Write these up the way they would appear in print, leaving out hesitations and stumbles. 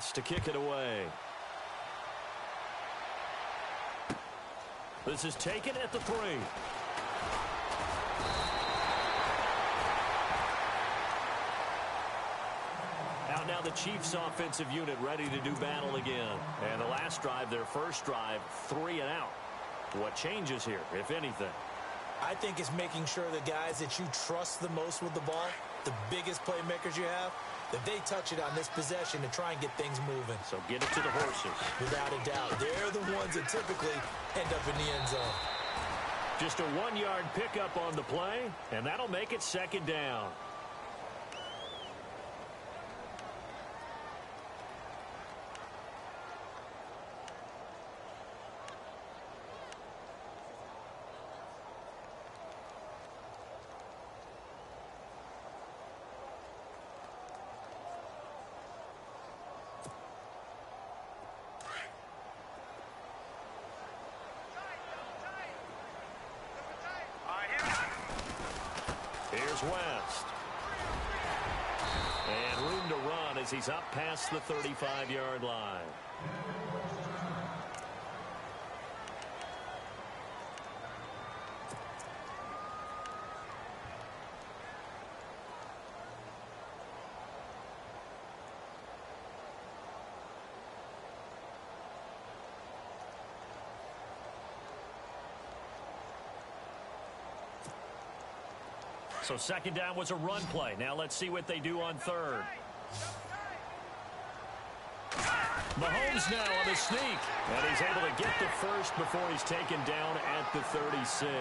Davis to kick it away. This is taken at the 3. Out now the Chiefs offensive unit ready to do battle again. And the last drive, their first drive, 3 and out. What changes here, if anything? I think it's making sure the guys that you trust the most with the ball, the biggest playmakers you have, that they touch it on this possession to try and get things moving. So get it to the horses. Without a doubt. They're the ones that typically end up in the end zone. Just a 1-yard pickup on the play, and that'll make it second down. Here's West. And room to run as he's up past the 35-yard line. So second down was a run play. Now let's see what they do on third. Mahomes now on the sneak. And he's able to get the first before he's taken down at the 36.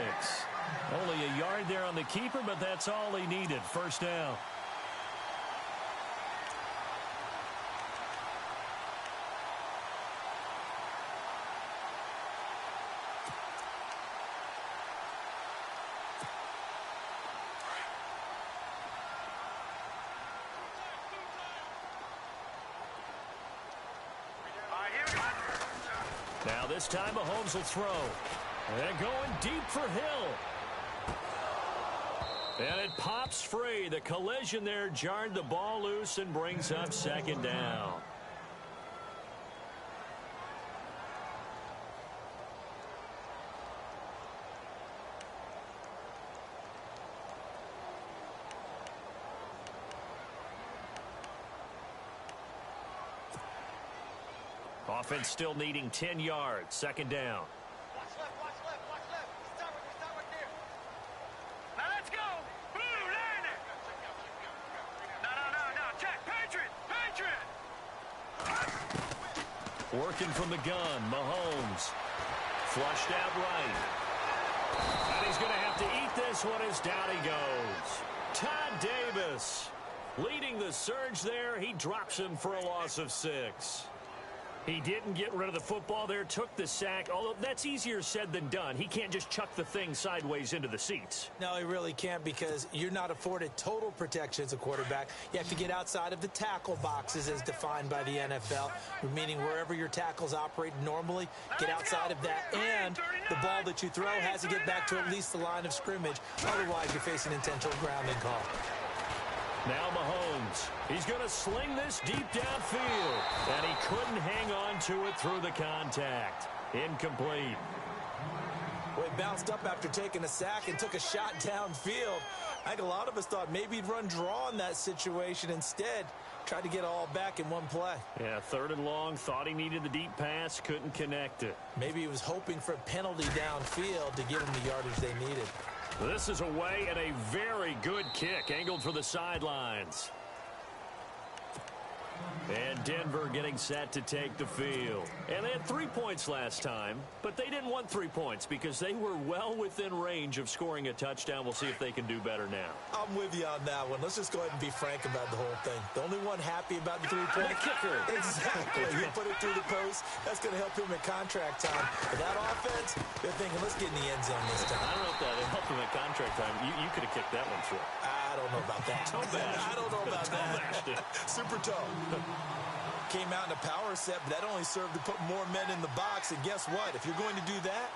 Only a yard there on the keeper, but that's all he needed. First down. Now this time Mahomes will throw. And going deep for Hill. And it pops free. The collision there jarred the ball loose and brings up second down. Offense still needing 10 yards. Second down. Watch left, watch left, watch left. Start right there. Now let's go. Blue, line it. No. Check. Patriot. Working from the gun. Mahomes. Flushed out right. And he's going to have to eat this one as down he goes. Todd Davis leading the surge there. He drops him for a loss of 6. He didn't get rid of the football there, took the sack, although that's easier said than done. He can't just chuck the thing sideways into the seats. No, he really can't because you're not afforded total protection as a quarterback. You have to get outside of the tackle boxes as defined by the NFL, meaning wherever your tackles operate normally, get outside of that, and the ball that you throw has to get back to at least the line of scrimmage. Otherwise, you're facing intentional grounding call. Now Mahomes. He's going to sling this deep downfield. And he couldn't hang on to it through the contact. Incomplete. Well, he bounced up after taking a sack and took a shot downfield. I think a lot of us thought maybe he'd run draw in that situation. Instead, tried to get it all back in one play. Yeah, third and long. Thought he needed the deep pass. Couldn't connect it. Maybe he was hoping for a penalty downfield to give him the yardage they needed. This is away and a very good kick angled for the sidelines. And Denver getting set to take the field. And they had 3 points last time, but they didn't want 3 points because they were well within range of scoring a touchdown. We'll see if they can do better now. I'm with you on that one. Let's just go ahead and be frank about the whole thing. The only one happy about the 3-point kicker. Exactly. He put it through the post. That's going to help him at contract time. But that offense, they're thinking, let's get in the end zone this time. I don't know if that helped him at contract time. You could have kicked that one through. I don't know about that. I don't know about that. Super toe. Came out in a power set, but that only served to put more men in the box. And guess what? If you're going to do that,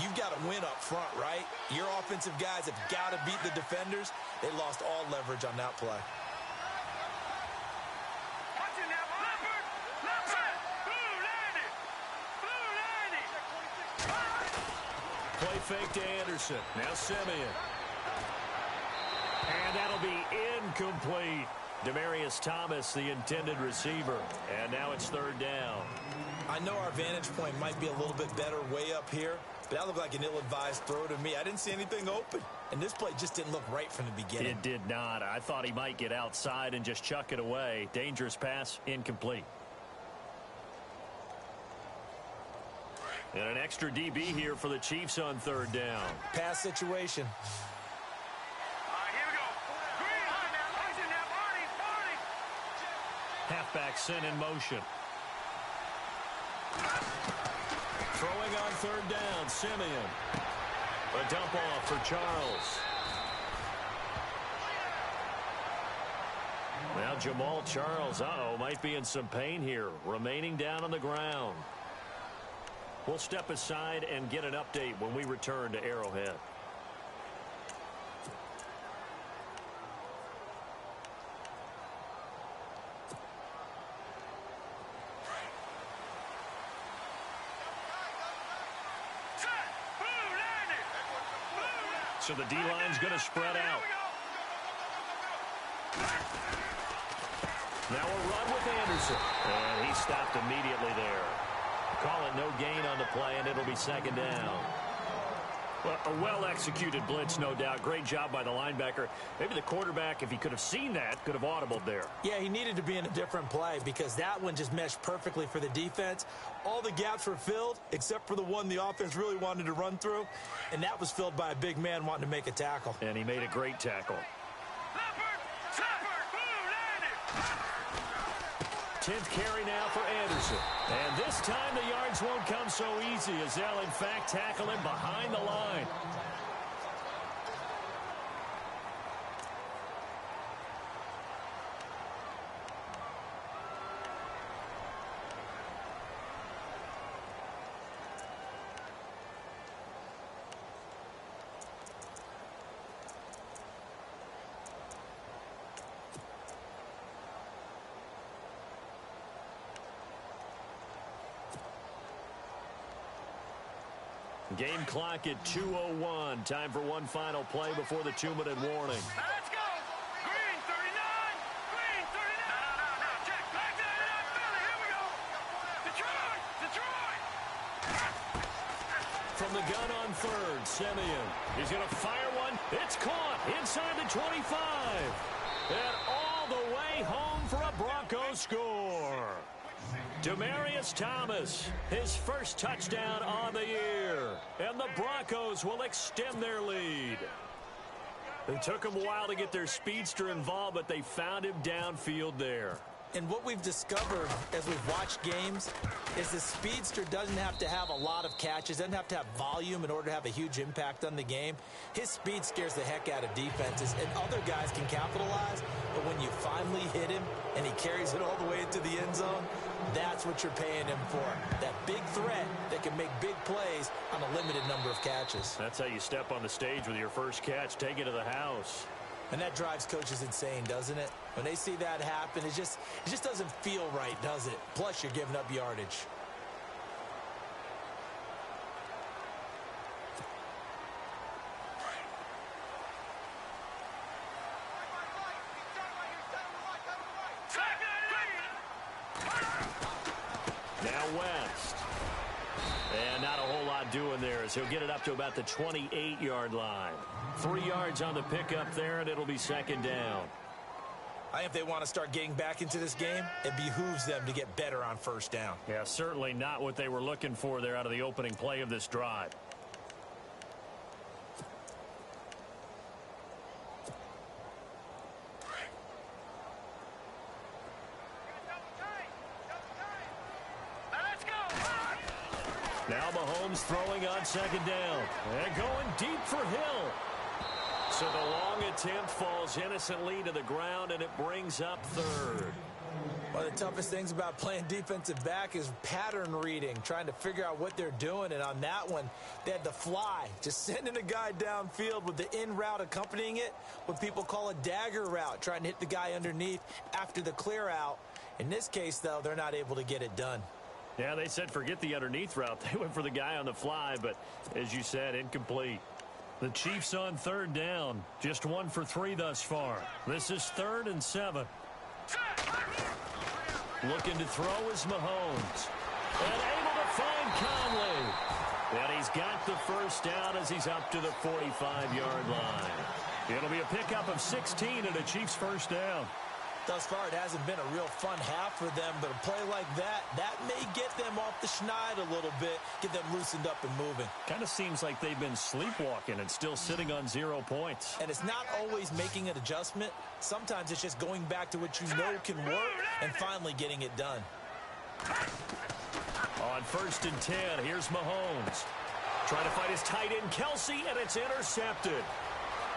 you've got to win up front, right? Your offensive guys have got to beat the defenders. They lost all leverage on that play. Watch it now, Leopard! Play fake to Anderson. Now Simeon. And that'll be incomplete. Demarius Thomas, the intended receiver. And now it's third down. I know our vantage point might be a little bit better way up here, but that looked like an ill-advised throw to me. I didn't see anything open, and this play just didn't look right from the beginning. It did not. I thought he might get outside and just chuck it away. Dangerous pass, incomplete. And an extra DB here for the Chiefs on third down. Pass situation. Halfback sent in motion. Throwing on third down, Simeon. A dump off for Charles. Now Jamal Charles, might be in some pain here. Remaining down on the ground. We'll step aside and get an update when we return to Arrowhead. So the D-line's going to spread out. Now a run with Anderson. And he stopped immediately there. Call it no gain on the play, and it'll be second down. Well, a well-executed blitz, no doubt. Great job by the linebacker. Maybe the quarterback, if he could have seen that, could have audibled there. Yeah, he needed to be in a different play because that one just meshed perfectly for the defense. All the gaps were filled except for the one the offense really wanted to run through, and that was filled by a big man wanting to make a tackle. And he made a great tackle. 10th carry now for Anderson. And this time the yards won't come so easy as they'll, in fact, tackle him behind the line. Game clock at 2:01. Time for one final play before the 2-minute warning. Let's go! Green 39! Green 39! No, check. Back to Philly. Here we go! Detroit! Detroit! From the gun on third, Simeon. He's going to fire one. It's caught inside the 25. And all the way home for a Broncos score. Demarius Thomas, his first touchdown on the year. And the Broncos will extend their lead. It took them a while to get their speedster involved, but they found him downfield there. And what we've discovered as we've watched games is the speedster doesn't have to have a lot of catches, doesn't have to have volume in order to have a huge impact on the game. His speed scares the heck out of defenses, and other guys can capitalize. But when you finally hit him and he carries it all the way into the end zone, that's what you're paying him for. That big threat that can make big plays on a limited number of catches. That's how you step on the stage with your first catch. Take it to the house. And that drives coaches insane, doesn't it? When they see that happen, it just doesn't feel right, does it? Plus, you're giving up yardage. Now West. And not a whole lot doing there as he'll get it up to about the 28-yard line. 3 yards on the pickup there, and it'll be second down. I think if they want to start getting back into this game, it behooves them to get better on first down. Yeah, certainly not what they were looking for there out of the opening play of this drive. Now Mahomes throwing on second down. And going deep for Hill. So the long attempt falls innocently to the ground, and it brings up third. One of the toughest things about playing defensive back is pattern reading, trying to figure out what they're doing. And on that one, they had the fly, just sending a guy downfield with the in route accompanying it, what people call a dagger route, trying to hit the guy underneath after the clear out. In this case, though, they're not able to get it done. Yeah, they said forget the underneath route. They went for the guy on the fly, but as you said, incomplete. The Chiefs on third down. Just 1 for 3 thus far. This is 3rd and 7. Looking to throw is Mahomes. And able to find Conley. And he's got the first down as he's up to the 45-yard line. It'll be a pickup of 16 and a Chiefs first down. Thus far, it hasn't been a real fun half for them, but a play like that may get them off the schneid a little bit, get them loosened up and moving. Kind of seems like they've been sleepwalking and still sitting on 0 points. And it's not always making an adjustment. Sometimes it's just going back to what you know can work and finally getting it done. On 1st and 10, here's Mahomes. Trying to find his tight end, Kelsey, and it's intercepted.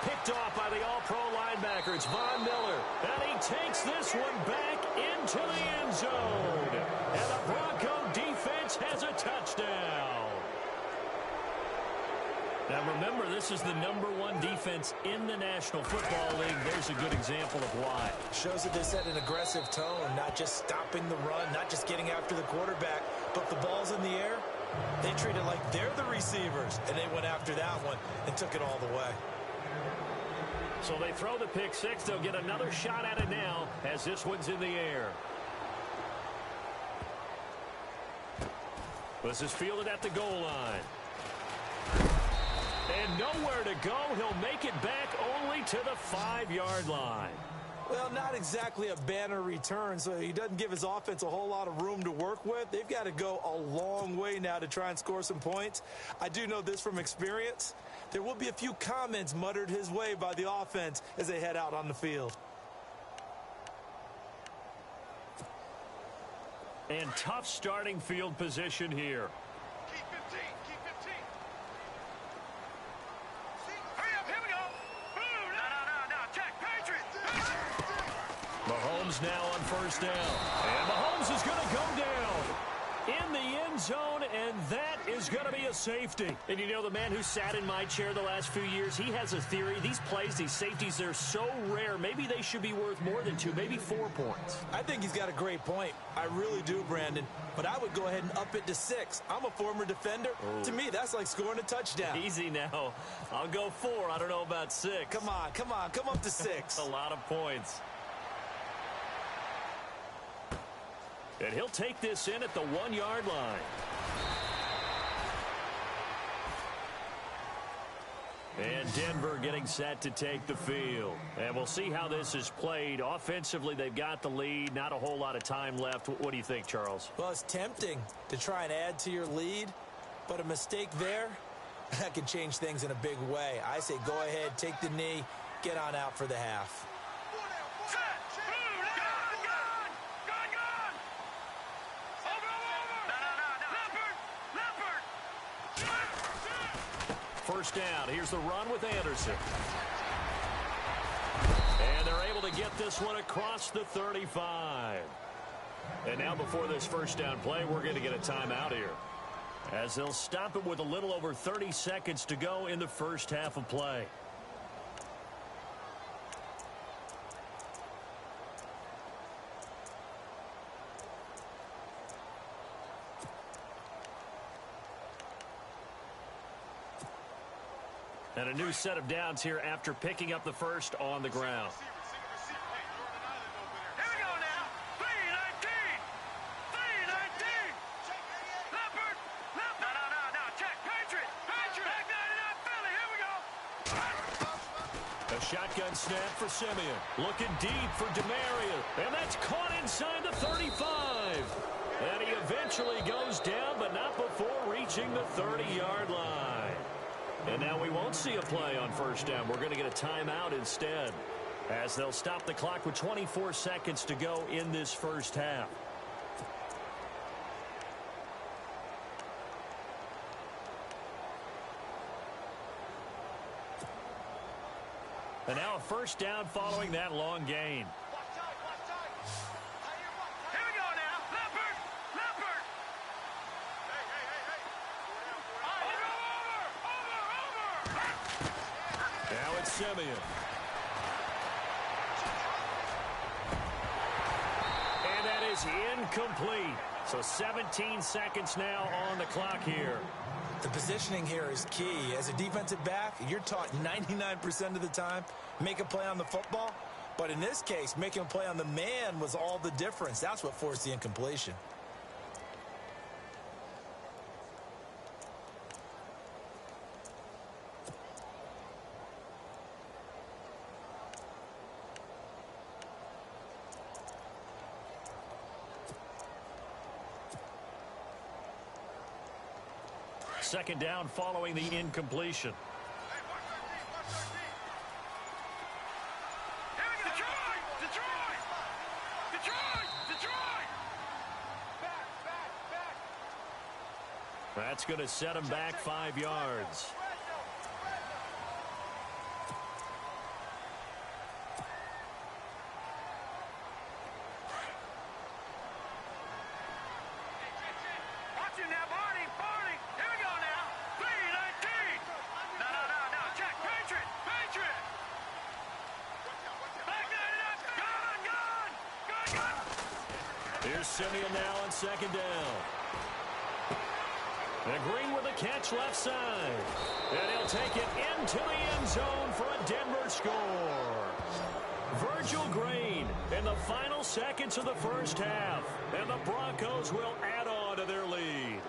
Picked off by the all-pro linebacker. It's Von Miller. And he takes this one back into the end zone. And the Bronco defense has a touchdown. Now remember, this is the #1 defense in the National Football League. There's a good example of why. Shows that they set an aggressive tone, not just stopping the run, not just getting after the quarterback, but the ball's in the air. They treat it like they're the receivers, and they went after that one and took it all the way. So they throw the pick six. They'll get another shot at it now as this one's in the air. This is fielded at the goal line. And nowhere to go. He'll make it back only to the 5-yard line. Well, not exactly a banner return, so he doesn't give his offense a whole lot of room to work with. They've got to go a long way now to try and score some points. I do know this from experience. There will be a few comments muttered his way by the offense as they head out on the field. And tough starting field position here. Keep 15. Keep 15. Hurry up. Here we go. Boom. No. Check. Patriots. Mahomes now on 1st down. And Mahomes is going to go down in the end zone, and that is going to be a safety. And you know, the man who sat in my chair the last few years, he has a theory. These plays, these safeties, they're so rare. Maybe they should be worth more than 2, maybe 4 points. I think he's got a great point. I really do, Brandon. But I would go ahead and up it to 6. I'm a former defender. Oh. To me, that's like scoring a touchdown. Easy now. I'll go 4. I don't know about 6. Come on. Come up to 6. A lot of points. And he'll take this in at the 1-yard line. And Denver getting set to take the field. And we'll see how this is played. Offensively, they've got the lead. Not a whole lot of time left. What do you think, Charles? Well, it's tempting to try and add to your lead, but a mistake there, that can change things in a big way. I say go ahead, take the knee, get on out for the half. First down. Here's the run with Anderson. And they're able to get this one across the 35. And now before this first down play, we're going to get a timeout here, as they'll stop it with a little over 30 seconds to go in the first half of play. And a new set of downs here after picking up the first on the ground. Here we go now. 3-19. 3-19. Leopard. No. Check. Patriot. Back 99 Philly. Here we go. A shotgun snap for Simeon. Looking deep for DeMaria. And that's caught inside the 35. And he eventually goes down, but not before reaching the 30-yard line. And now we won't see a play on first down. We're going to get a timeout instead, as they'll stop the clock with 24 seconds to go in this first half. And now a first down following that long gain. Here we go now. Leopard. Over. Now it's Simeon. And that is incomplete. So 17 seconds now on the clock here. The positioning here is key. As a defensive back, you're taught 99% of the time, make a play on the football. But in this case, making a play on the man was all the difference. That's what forced the incompletion. Second down following the incompletion. That's going to set him back 5 yards. Watch it now, Barney. Barney. Here we go now. 3-19. No. Check. Patriot. Back 99. Gone. Here's Simeon now on second down. And Green with a catch left side. And he'll take it into the end zone for a Denver score. Virgil Green in the final seconds of the first half. And the Broncos will add on to their lead.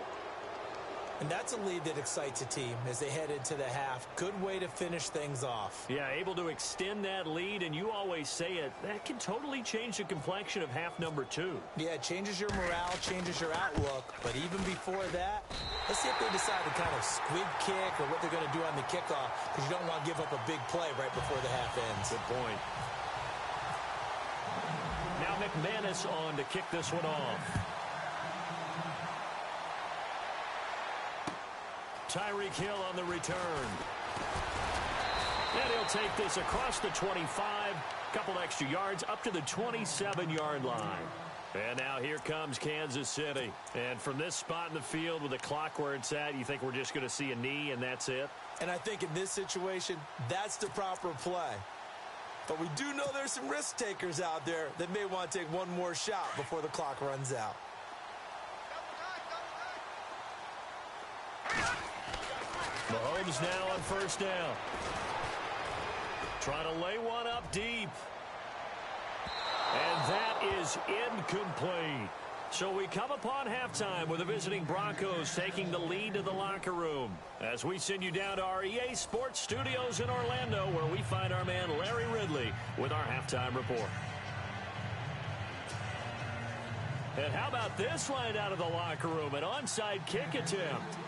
And that's a lead that excites a team as they head into the half. Good way to finish things off. Yeah, able to extend that lead, and you always say it, that can totally change the complexion of half number 2. Yeah, it changes your morale, changes your outlook. But even before that, let's see if they decide to kind of squib kick or what they're going to do on the kickoff, because you don't want to give up a big play right before the half ends. Good point. Now McManus on to kick this one off. Tyreek Hill on the return. And he'll take this across the 25, couple extra yards up to the 27-yard line. And now here comes Kansas City. And from this spot in the field with the clock where it's at, you think we're just going to see a knee and that's it? And I think in this situation, that's the proper play. But we do know there's some risk takers out there that may want to take one more shot before the clock runs out. Mahomes now on first down. Trying to lay one up deep. And that is incomplete. So we come upon halftime with the visiting Broncos taking the lead to the locker room. As we send you down to our EA Sports Studios in Orlando, where we find our man Larry Ridley with our halftime report. And how about this line out of the locker room? An onside kick attempt.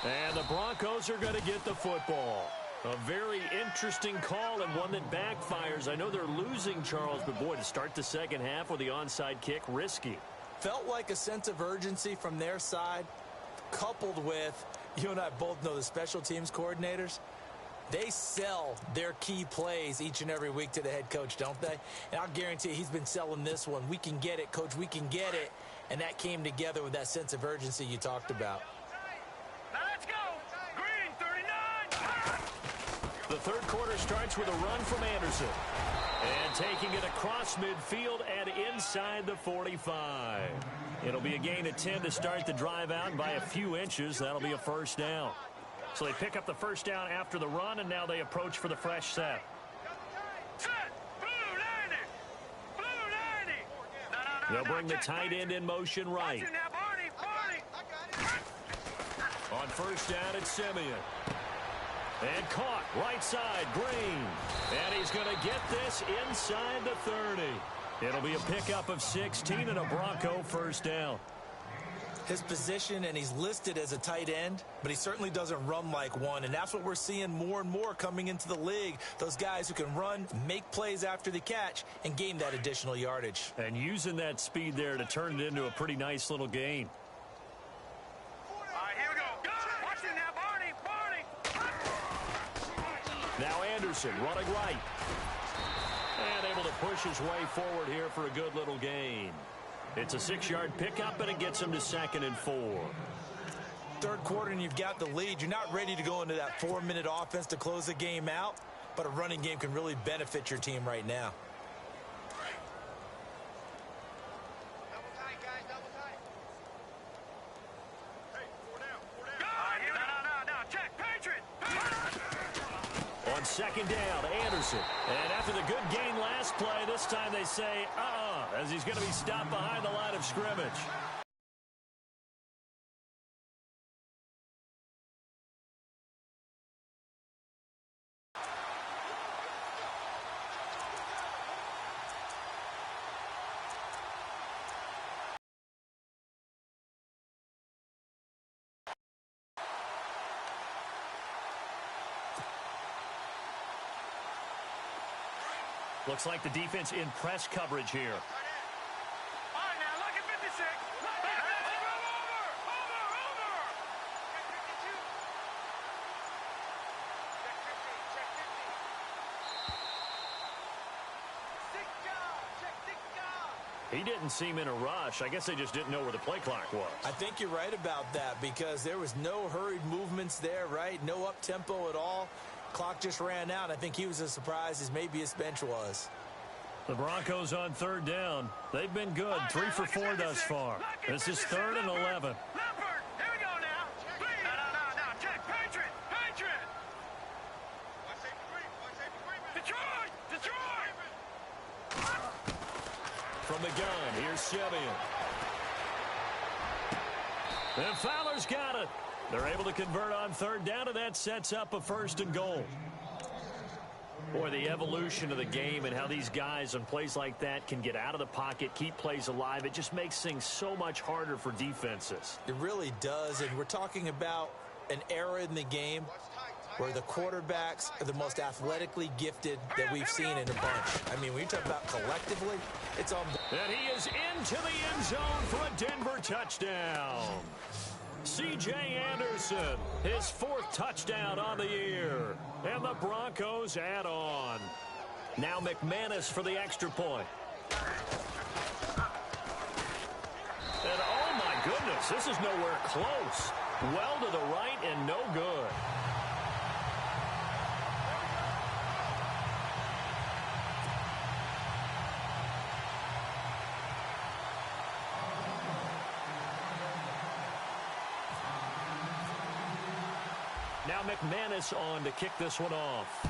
And the Broncos are going to get the football. A very interesting call and one that backfires. I know they're losing, Charles, but boy, to start the second half with the onside kick, risky. Felt like a sense of urgency from their side, coupled with, you and I both know the special teams coordinators, they sell their key plays each and every week to the head coach, don't they? And I'll guarantee he's been selling this one. We can get it, coach, we can get it. And that came together with that sense of urgency you talked about. Now let's go. Green, 39. The third quarter starts with a run from Anderson. And taking it across midfield and inside the 45. It'll be a gain of 10 to start the drive out by a few inches. That'll be a first down. So they pick up the first down after the run, and now they approach for the fresh set. Set. Blue 90. Blue 90. No, They'll bring the tight end in motion right. Watch it now, Barney. On first down, it's Simeon. And caught right side, Green. And he's going to get this inside the 30. It'll be a pickup of 16 and a Bronco first down. His position, and he's listed as a tight end, but he certainly doesn't run like one, and that's what we're seeing more and more coming into the league. Those guys who can run, make plays after the catch, and gain that additional yardage. And using that speed there to turn it into a pretty nice little gain. All right, here we go. Watch it now, Barney. Now Anderson running right. And able to push his way forward here for a good little gain. It's a 6-yard pickup, and it gets him to 2nd and 4. Third quarter, and you've got the lead. You're not ready to go into that 4-minute offense to close the game out, but a running game can really benefit your team right now. Double tight, guys, double tight. Hey, 4 down, 4 down. No, check, Patriot. On 2nd down, Anderson. And after the good gain last play, this time they say, as he's going to be stopped behind the line of scrimmage. Looks like the defense in press coverage here. All right, now, look at 56. Over. Check 50. Check 50. He didn't seem in a rush. I guess they just didn't know where the play clock was. I think you're right about that because there was no hurried movements there, right? No up-tempo at all. Clock just ran out. I think he was as surprised as maybe his bench was. The Broncos on 3rd down. They've been good, 3 for 4 thus far. This is 3rd and 11. Leopard, here we go now. No, check, Patriot. Detroit. From the gun, here's Simeon. And Fowler's got it. They're able to convert on 3rd down, and that sets up a 1st and goal. Boy, the evolution of the game and how these guys on plays like that can get out of the pocket, keep plays alive, it just makes things so much harder for defenses. It really does, and we're talking about an era in the game where the quarterbacks are the most athletically gifted that we've seen in a bunch. I mean, when you talk about collectively, it's on. And he is into the end zone for a Denver touchdown. C.J. Anderson, his 4th touchdown on the year. And the Broncos add on. Now McManus for the extra point. And oh my goodness, this is nowhere close. Well to the right and no good. Now McManus on to kick this one off.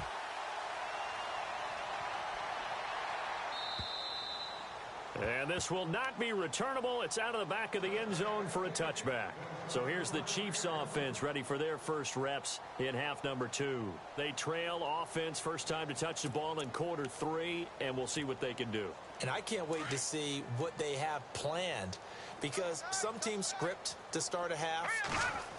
And this will not be returnable. It's out of the back of the end zone for a touchback. So here's the Chiefs offense ready for their first reps in half number 2. They trail offense first time to touch the ball in quarter 3, and we'll see what they can do. And I can't wait to see what they have planned because some teams script to start a half.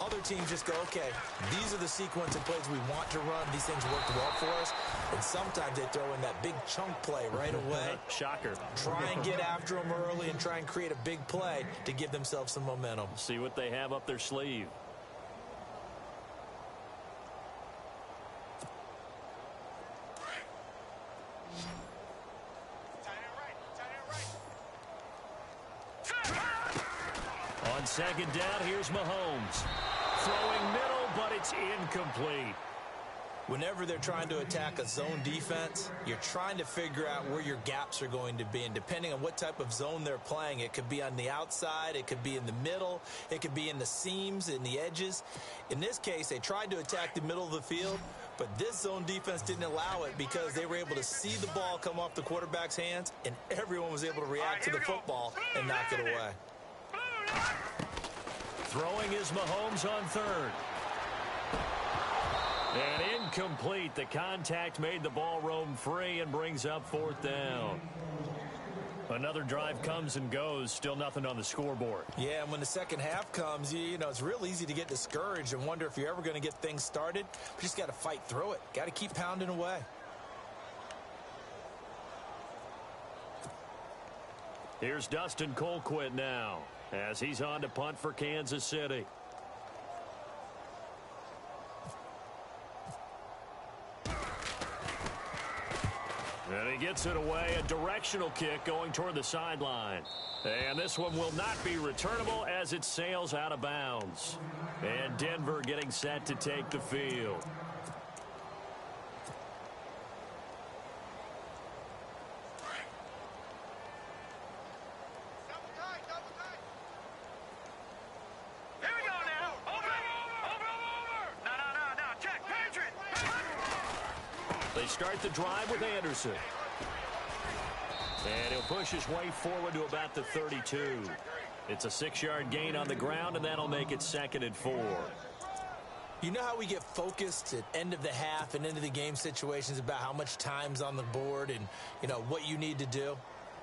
Other teams just go, okay, these are the sequence of plays we want to run. These things worked well for us. And sometimes they throw in that big chunk play right away. Shocker. Try and get after them early and try and create a big play to give themselves some momentum. See what they have up their sleeve. On 2nd down, here's Mahomes. Throwing middle, but it's incomplete. Whenever they're trying to attack a zone defense, you're trying to figure out where your gaps are going to be. And depending on what type of zone they're playing, it could be on the outside, it could be in the middle, it could be in the seams, in the edges. In this case, they tried to attack the middle of the field, but this zone defense didn't allow it because they were able to see the ball come off the quarterback's hands, and everyone was able to react to the football and knock it away. Throwing is Mahomes on 3rd. And incomplete. The contact made the ball roam free and brings up 4th down. Another drive comes and goes. Still nothing on the scoreboard. Yeah, and when the second half comes, you know, it's real easy to get discouraged and wonder if you're ever going to get things started. But you just got to fight through it. Got to keep pounding away. Here's Dustin Colquitt now as he's on to punt for Kansas City. And he gets it away, a directional kick going toward the sideline. And this one will not be returnable as it sails out of bounds. And Denver getting set to take the field. Here we go now. Over. No. Check. Patriot. They start the drive with Anderson. And he'll push his way forward to about the 32. It's a 6-yard gain on the ground, and that'll make it 2nd and 4. You know how we get focused at end of the half and into the game situations about how much time's on the board and, you know, what you need to do?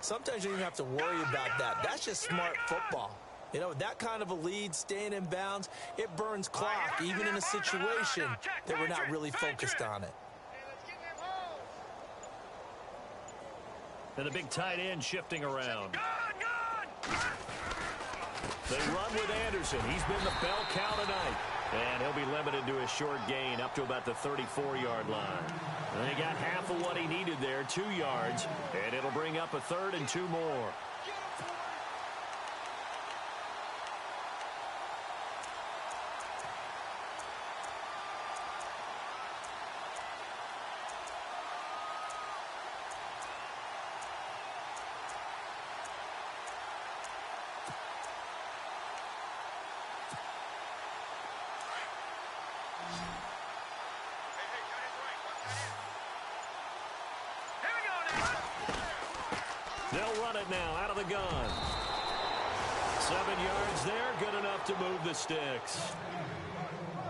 Sometimes you don't even have to worry about that. That's just smart football. You know, with that kind of a lead, staying in bounds, it burns clock, even in a situation that we're not really focused on it. And the big tight end shifting around. They run with Anderson. He's been the bell cow tonight. And he'll be limited to a short gain up to about the 34-yard line. And they got half of what he needed there, 2 yards. And it'll bring up a 3rd and 2 more. They'll run it now out of the gun. 7 yards there, good enough to move the sticks.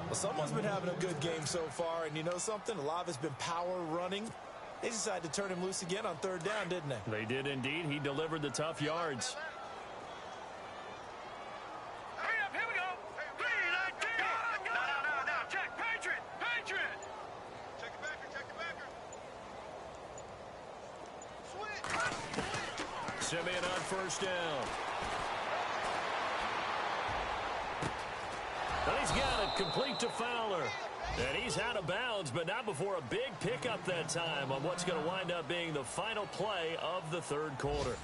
Well, someone's been having a good game so far, and you know something? A lot of it's been power running. They decided to turn him loose again on 3rd down, didn't they? They did indeed. He delivered the tough yards. Hurry up, here we go. 3-19. No. Check. Patriot. Check it backer. Simeon on 1st down. And he's got it complete to Fowler. And he's out of bounds, but not before a big pickup that time on what's going to wind up being the final play of the 3rd quarter.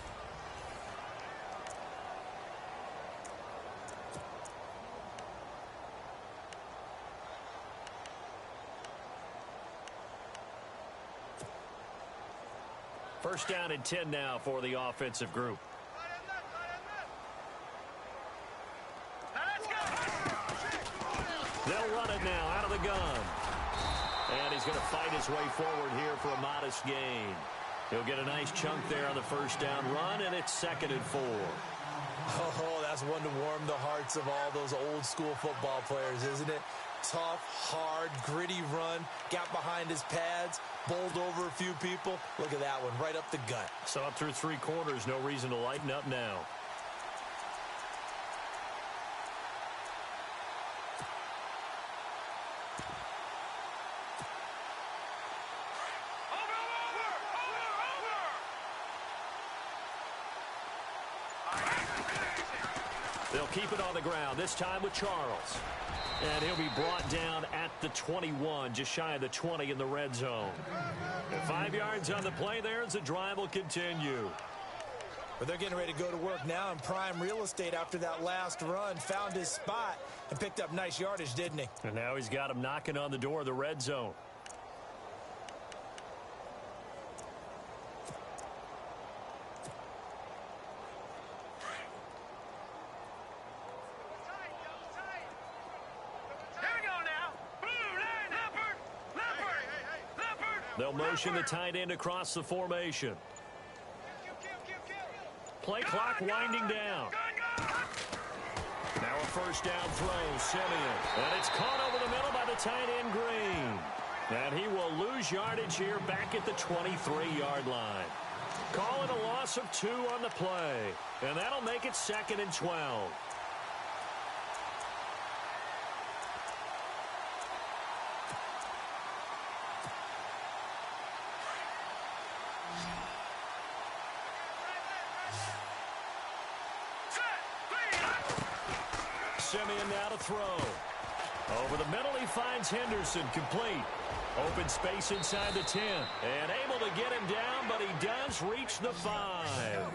First down and 10 now for the offensive group. They'll run it now out of the gun. And he's going to fight his way forward here for a modest gain. He'll get a nice chunk there on the 1st down run, and it's 2nd and 4. Oh, that's one to warm the hearts of all those old school football players, isn't it? Tough, hard, gritty run, got behind his pads, bowled over a few people. Look at that one, right up the gut. So up through 3 quarters, no reason to lighten up now. They'll keep it on the ground, this time with Charles. And he'll be brought down at the 21, just shy of the 20 in the red zone. And 5 yards on the play there as the drive will continue. But they're getting ready to go to work now in prime real estate after that last run. Found his spot and picked up nice yardage, didn't he? And now he's got him knocking on the door of the red zone. They'll motion the tight end across the formation. Play clock winding down. Now a 1st down throw, Simeon. And it's caught over the middle by the tight end, Green. And he will lose yardage here back at the 23-yard line. Call it a loss of 2 on the play. And that'll make it 2nd and 12. Simeon now to throw. Over the middle, he finds Henderson complete. Open space inside the 10. And able to get him down, but he does reach the 5.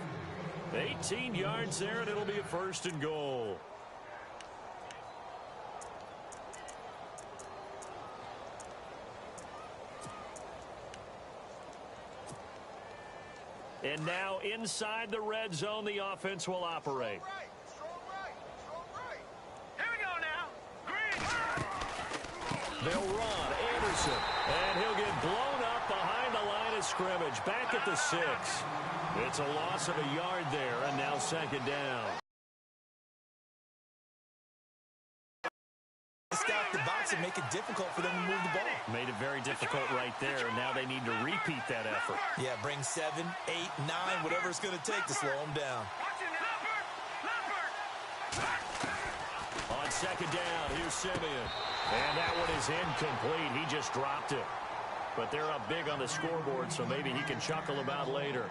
18 yards there, and it'll be a 1st and goal. And now inside the red zone, the offense will operate. Here we go now. Green. They'll run. Anderson. And he'll get blown up behind the line of scrimmage. Back at the 6. It's a loss of a yard there, and now 2nd down. Stack the box and make it difficult for them to move the ball. Made it very difficult right there, and now they need to repeat that effort. Yeah, bring 7, 8, 9, whatever it's going to take to slow them down. On 2nd down, here's Simeon. And that one is incomplete. He just dropped it. But they're up big on the scoreboard, so maybe he can chuckle about later.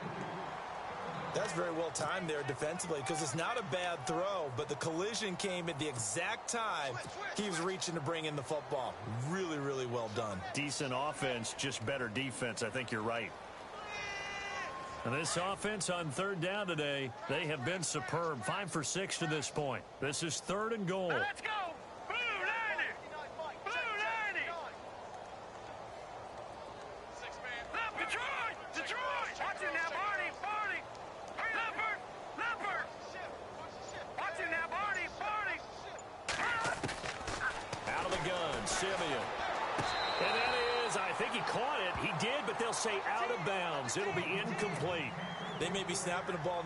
That's very well timed there defensively because it's not a bad throw, but the collision came at the exact time he was reaching to bring in the football. Really, really well done. Decent offense, just better defense. I think you're right. And this offense on 3rd down today, they have been superb. 5 for 6 to this point. This is 3rd and goal. Let's go. Blue 90. Blue 90. Detroit. Detroit. Watch it now, Barney. Barney. Leopard. Watch it now, Barney. Barney. Out of the gun, Simeon. And that is, I think he caught it. He did, but they'll say out of bounds. It'll be incomplete. They may be snapping the ball